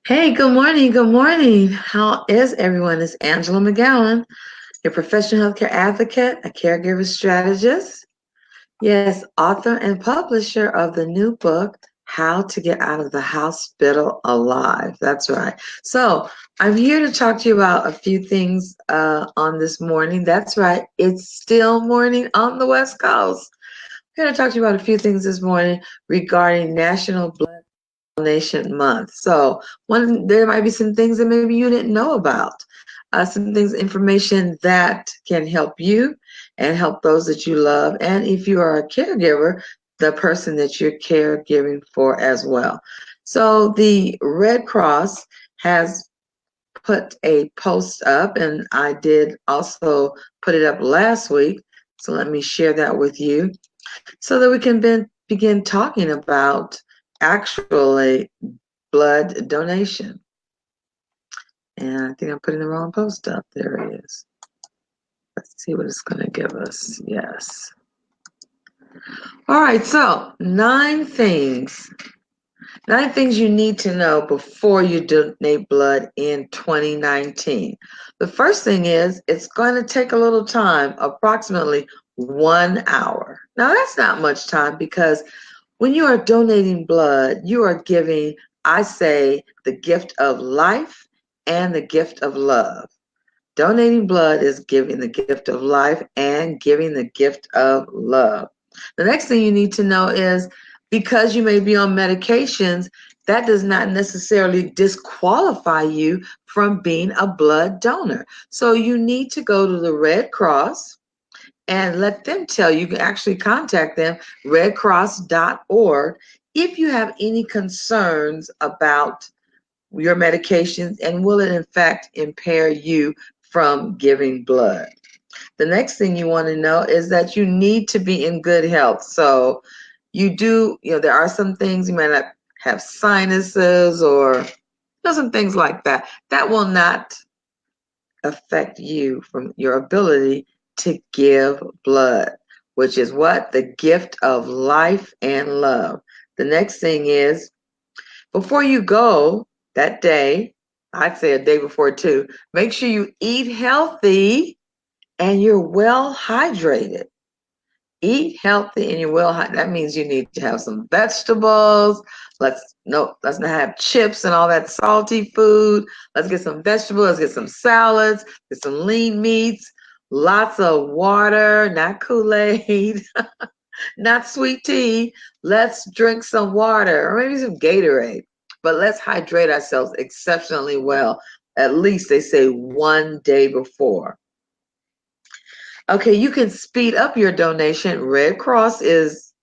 Hey, good morning. Good morning. How is everyone? It's Angela McGowan, your professional healthcare advocate, a caregiver strategist, yes, author and publisher of the new book, How to Get Out of the Hospital Alive. That's right. So, I'm here to talk to you about a few things on this morning. That's right. It's still morning on the West Coast. I'm here to talk to you about a few things this morning regarding National Blood Donation Month. So there might be some things that maybe you didn't know about, some things, information that can help you and help those that you love. And if you are a caregiver, the person that you're caregiving for as well. So the Red Cross has put a post up, and I did also put it up last week. So let me share that with you so that we can begin talking about actually blood donation. And I think I'm putting the wrong post up. There it is. Let's see what it's going to give us. Yes. All right. So 9 things. 9 things you need to know before you donate blood in 2019. The first thing is it's going to take a little time, approximately 1 hour. Now, that's not much time because when you are donating blood, you are giving, I say, the gift of life and the gift of love. Donating blood is giving the gift of life and giving the gift of love. The next thing you need to know is because you may be on medications, that does not necessarily disqualify you from being a blood donor. So you need to go to the Red Cross and let them tell you. You can actually contact them, redcross.org, if you have any concerns about your medications and will it in fact impair you from giving blood. The next thing you want to know is that you need to be in good health. So there are some things you might not have sinuses or some things like that. That will not affect you from your ability to give blood, which is what? The gift of life and love. The next thing is before you go that day, I'd say a day before too, make sure you eat healthy and you're well hydrated. Eat healthy and you're well hydrated. That means you need to have some vegetables. Let's not have chips and all that salty food. Let's get some vegetables, let's get some salads, get some lean meats, lots of water, not Kool-Aid, not sweet tea. Let's drink some water or maybe some Gatorade. But let's hydrate ourselves exceptionally well. At least they say one day before. Okay, you can speed up your donation. Red Cross is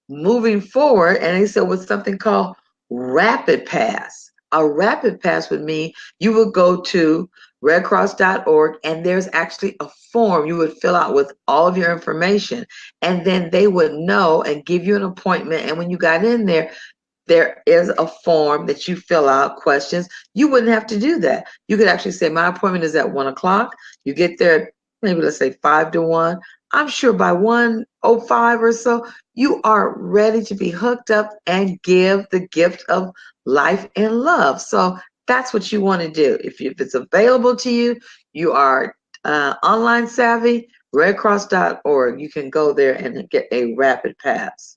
moving forward, and they said with something called Rapid Pass. A Rapid Pass would mean you would go to redcross.org, and there's actually a form you would fill out with all of your information, and then they would know and give you an appointment. And when you got in there is a form that you fill out, questions. You wouldn't have to do that. You could actually say, my appointment is at 1 o'clock. You get there, maybe let's say 5 to 1. I'm sure by 1:05 or so, you are ready to be hooked up and give the gift of life and love. So that's what you want to do. If it's available to you, you are online savvy, redcross.org. You can go there and get a rapid pass.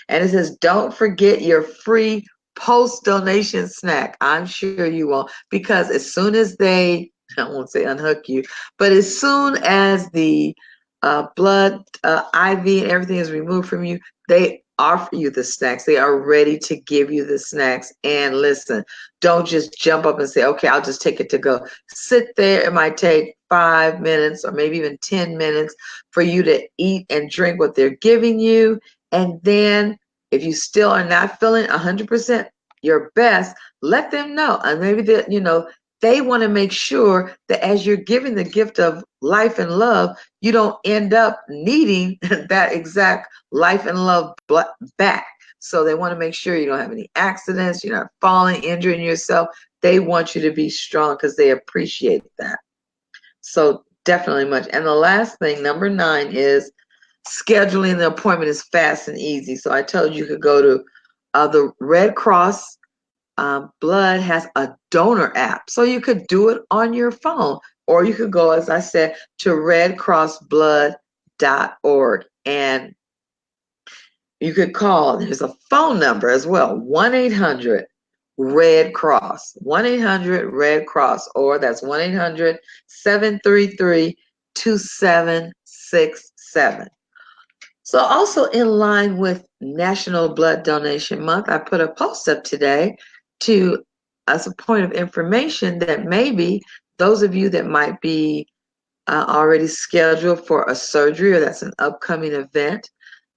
And it says, don't forget your free post-donation snack. I'm sure you won't, because as soon as I won't say unhook you, but as soon as the blood, IV and everything is removed from you, they offer you the snacks. They are ready to give you the snacks. And listen, don't just jump up and say, okay, I'll just take it to go. Sit there. It might take 5 minutes or maybe even 10 minutes for you to eat and drink what they're giving you. And then if you still are not feeling 100% your best, let them know. And maybe they want to make sure that as you're giving the gift of life and love, you don't end up needing that exact life and love back. So they want to make sure you don't have any accidents, you're not falling, injuring yourself. They want you to be strong because they appreciate that. So definitely much. And the last thing, number 9, is scheduling the appointment is fast and easy. So I told you could go to the Red Cross Blood has a donor app. So you could do it on your phone, or you could go, as I said, to redcrossblood.org, and you could call. There's a phone number as well, 1-800 Red Cross, 1-800 Red Cross, or that's 1-800-733-2767. So also in line with National Blood Donation Month, I put a post up today to as a point of information that maybe those of you that might be already scheduled for a surgery, or that's an upcoming event,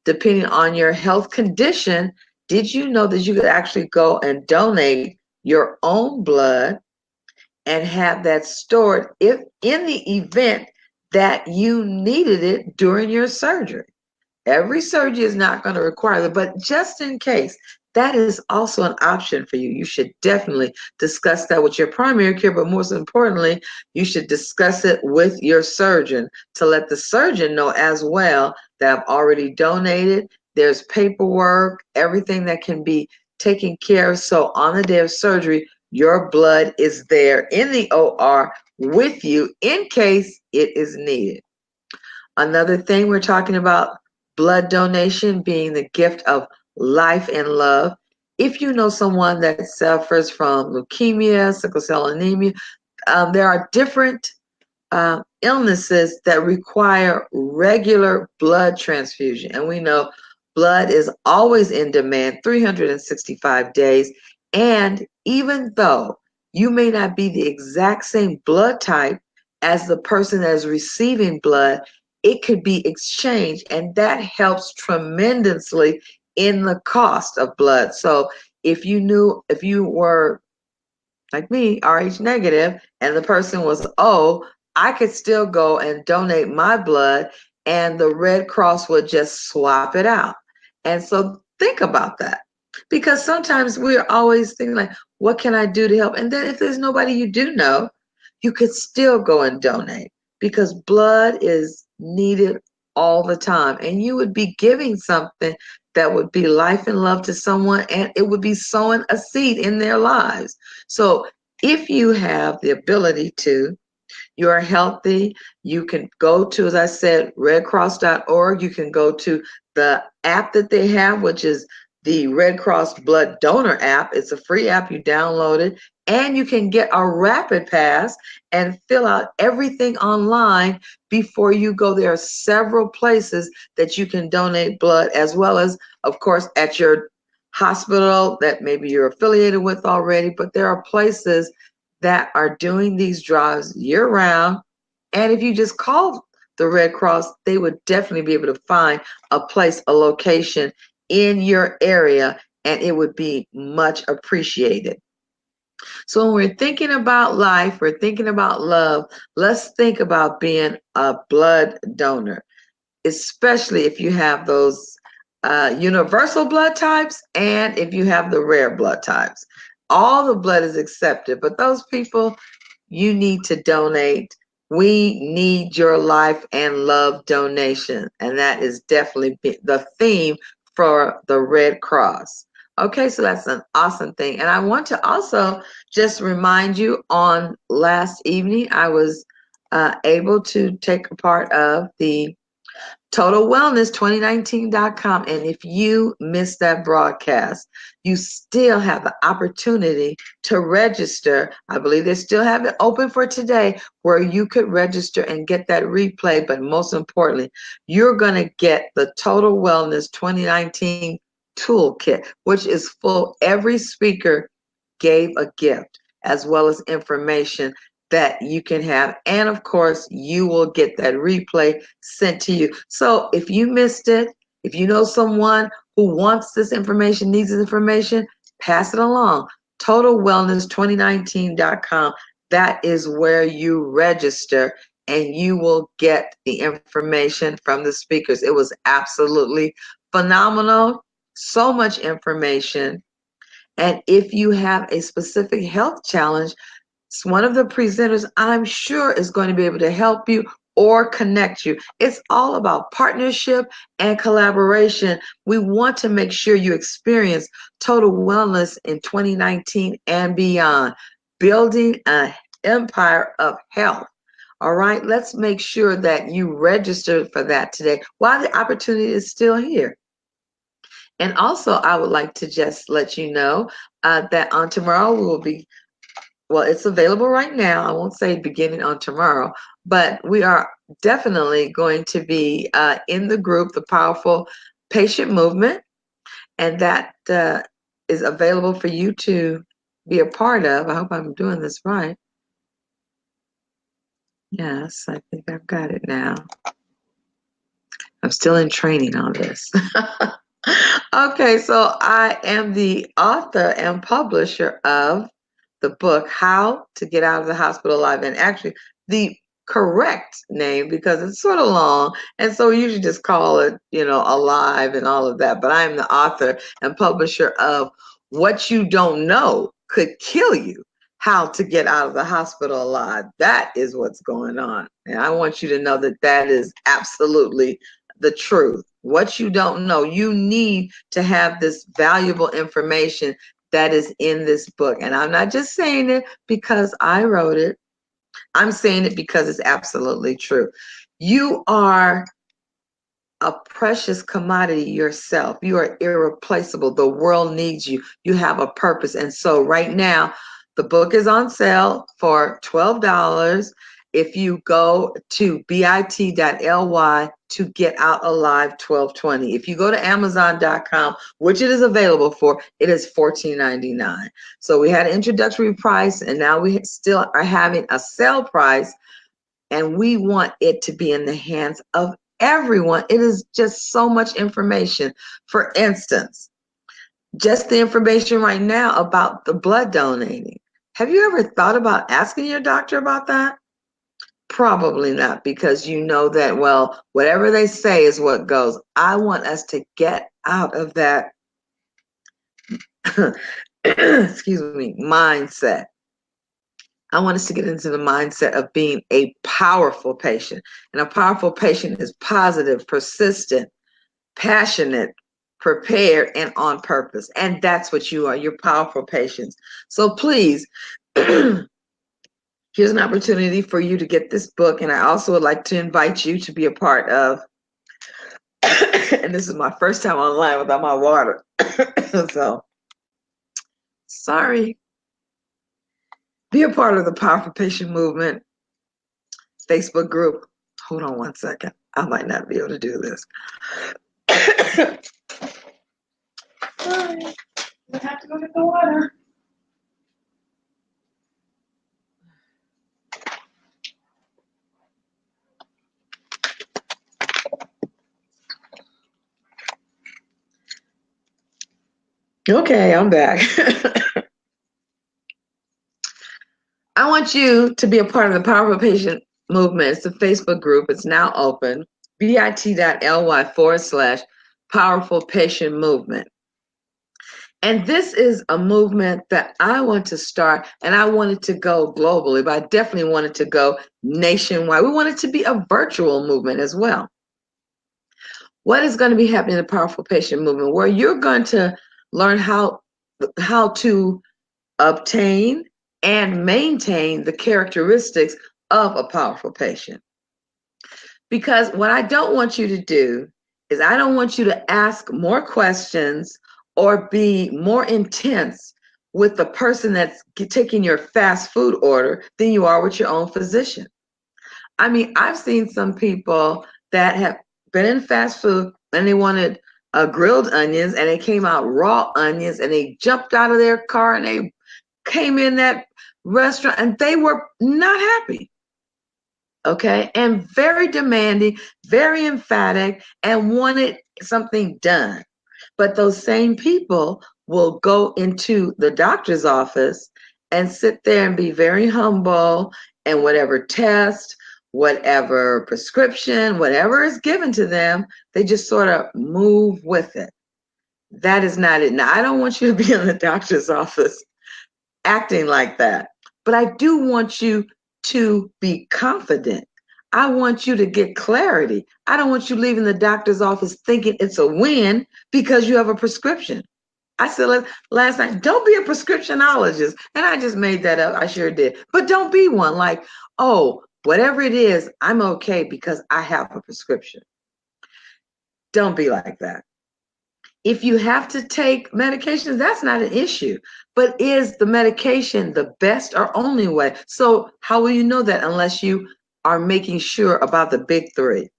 depending on your health condition, did you know that you could actually go and donate your own blood and have that stored if in the event that you needed it during your surgery? Every surgery is not going to require that, but just in case, that is also an option for you. You should definitely discuss that with your primary care, but most importantly, you should discuss it with your surgeon to let the surgeon know as well that I've already donated. There's paperwork, everything that can be taken care of. So on the day of surgery, your blood is there in the OR with you in case it is needed. Another thing we're talking about, blood donation being the gift of life and love. If you know someone that suffers from leukemia, sickle cell anemia, there are different illnesses that require regular blood transfusion. And we know blood is always in demand 365 days. And even though you may not be the exact same blood type as the person that is receiving blood, it could be exchanged, and that helps tremendously in the cost of blood. So if you were like me, Rh negative, and the person was O, I could still go and donate my blood, and the Red Cross would just swap it out. And so think about that, because sometimes we're always thinking like, what can I do to help? And then if there's nobody you do know, you could still go and donate, because blood is needed all the time, and you would be giving something that would be life and love to someone, and it would be sowing a seed in their lives. So if you have the ability to, you are healthy, you can go to, as I said, redcross.org. You can go to the app that they have, which is the Red Cross Blood Donor app. It's a free app. You download it, and you can get a rapid pass and fill out everything online before you go. There are several places that you can donate blood, as well as, of course, at your hospital that maybe you're affiliated with already, but there are places that are doing these drives year round. And if you just call the Red Cross, they would definitely be able to find a place, a location in your area, and it would be much appreciated. So when we're thinking about life, we're thinking about love, let's think about being a blood donor, especially if you have those universal blood types and if you have the rare blood types. All the blood is accepted, but those people, you need to donate. We need your life and love donation, and that is definitely the theme for the Red Cross. Okay, so that's an awesome thing. And I want to also just remind you, on last evening, I was able to take a part of the TotalWellness2019.com. And if you missed that broadcast, you still have the opportunity to register. I believe they still have it open for today, where you could register and get that replay. But most importantly, you're going to get the Total Wellness 2019 toolkit, which is full. Every speaker gave a gift as well as information that you can have. And of course, you will get that replay sent to you. So if you missed it, if you know someone who wants this information, needs this information, pass it along. TotalWellness2019.com. That is where you register, and you will get the information from the speakers. It was absolutely phenomenal. So much information. And if you have a specific health challenge, one of the presenters, I'm sure, is going to be able to help you or connect you. It's all about partnership and collaboration. We want to make sure you experience total wellness in 2019 and beyond, building an empire of health. All right, let's make sure that you register for that today while the opportunity is still here. And also, I would like to just let you know that on tomorrow we will be, well, it's available right now. I won't say beginning on tomorrow, but we are definitely going to be in the group, the Powerful Patient Movement, and that is available for you to be a part of. I hope I'm doing this right. Yes, I think I've got it now. I'm still in training on this. Okay, so I am the author and publisher of the book, How to Get Out of the Hospital Alive. And actually, the correct name, because it's sort of long, and so we usually just call it, Alive and all of that. But I am the author and publisher of What You Don't Know Could Kill You, How to Get Out of the Hospital Alive. That is what's going on. And I want you to know that that is absolutely the truth. What you don't know, you need to have this valuable information that is in this book. And I'm not just saying it because I wrote it. I'm saying it because it's absolutely true. You are a precious commodity yourself. You are irreplaceable. The world needs you. You have a purpose. And so right now, the book is on sale for $12. If you go to bit.ly to Get Out Alive 1220. If you go to Amazon.com, which it is available for, it is $14.99. So we had an introductory price, and now we still are having a sale price, and we want it to be in the hands of everyone. It is just so much information. For instance, just the information right now about the blood donating. Have you ever thought about asking your doctor about that? Probably not, because you know that, well, whatever they say is what goes. I want us to get out of that, excuse me, mindset. I want us to get into the mindset of being a powerful patient. And a powerful patient is positive, persistent, passionate, prepared, and on purpose. And that's what you are. You're powerful patients. So please, here's an opportunity for you to get this book. And I also would like to invite you to be a part of, and this is my first time online without my water. So, sorry. Be a part of the Powerful Patient Movement Facebook group. Hold on one second. I might not be able to do this. Sorry. I have to go get the water. Okay, I'm back. I want you to be a part of the Powerful Patient Movement. It's a Facebook group. It's now open. bit.ly/Powerful Patient Movement. And this is a movement that I want to start, and I want it to go globally, but I definitely want it to go nationwide. We want it to be a virtual movement as well. What is going to be happening in the Powerful Patient Movement, where you're going to learn how to obtain and maintain the characteristics of a powerful patient. Because what I don't want you to do is I don't want you to ask more questions or be more intense with the person that's taking your fast food order than you are with your own physician. I mean, I've seen some people that have been in fast food and they wanted grilled onions, and they came out raw onions, and they jumped out of their car and they came in that restaurant and they were not happy. Okay, and very demanding, very emphatic, and wanted something done. But those same people will go into the doctor's office and sit there and be very humble, and whatever test, whatever prescription, whatever is given to them, they just sort of move with it. That is not it. Now, I don't want you to be in the doctor's office acting like that, but I do want you to be confident. I want you to get clarity. I don't want you leaving the doctor's office thinking it's a win because you have a prescription. I said last night, don't be a prescriptionologist. And I just made that up. I sure did. But don't be one like, oh, whatever it is, I'm okay because I have a prescription. Don't be like that. If you have to take medications, that's not an issue. But is the medication the best or only way? So how will you know that unless you are making sure about the big three?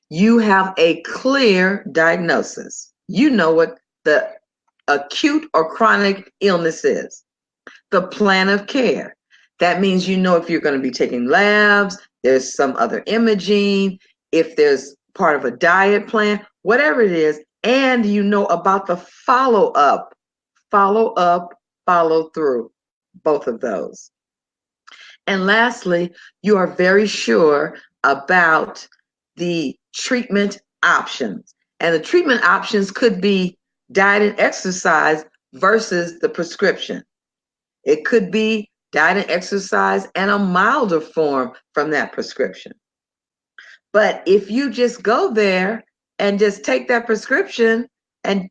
You have a clear diagnosis. You know what the acute or chronic illness is. The plan of care. That means you know if you're going to be taking labs, there's some other imaging, if there's part of a diet plan, whatever it is, and you know about the follow-up, follow through, both of those. And lastly, you are very sure about the treatment options. And the treatment options could be diet and exercise versus the prescription. It could be diet and exercise and a milder form from that prescription. But if you just go there and just take that prescription and,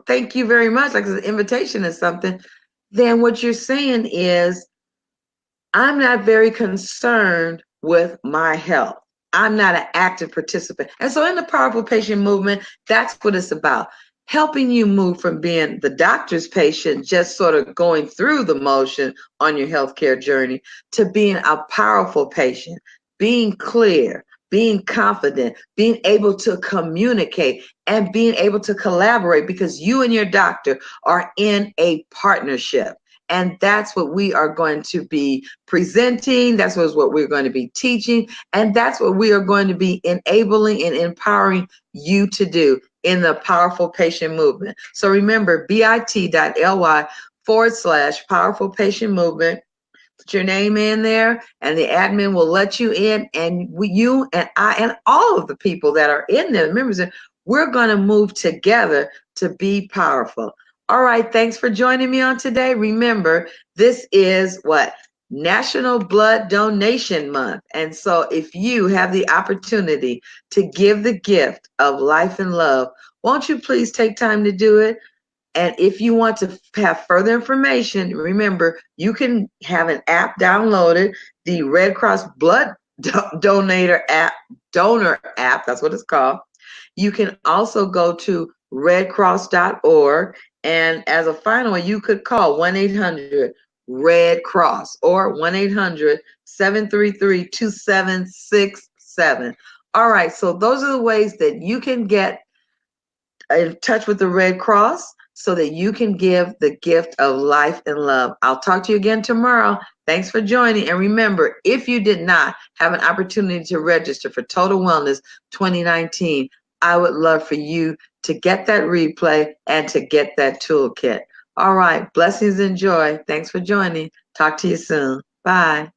thank you very much, like an invitation or something, then what you're saying is, I'm not very concerned with my health. I'm not an active participant. And so in the Powerful Patient Movement, that's what it's about. Helping you move from being the doctor's patient, just sort of going through the motion on your healthcare journey, to being a powerful patient, being clear, being confident, being able to communicate, and being able to collaborate, because you and your doctor are in a partnership. And that's what we are going to be presenting. That's what we're going to be teaching. And that's what we are going to be enabling and empowering you to do in the Powerful Patient Movement. So remember, bit.ly/Powerful Patient Movement. Put your name in there and the admin will let you in. And you and I and all of the people that are in there, members, we're going to move together to be powerful. All right, thanks for joining me on today. Remember, this is National Blood Donation Month. And so if you have the opportunity to give the gift of life and love, won't you please take time to do it? And if you want to have further information, remember, you can have an app downloaded, the Red Cross Blood Donor app, that's what it's called. You can also go to redcross.org. And as a final one, you could call 1-800-RED-CROSS or 1-800-733-2767. All right, so those are the ways that you can get in touch with the Red Cross so that you can give the gift of life and love. I'll talk to you again tomorrow. Thanks for joining. And remember, if you did not have an opportunity to register for Total Wellness 2019, I would love for you to get that replay and to get that toolkit. All right. Blessings and joy. Thanks for joining. Talk to you soon. Bye.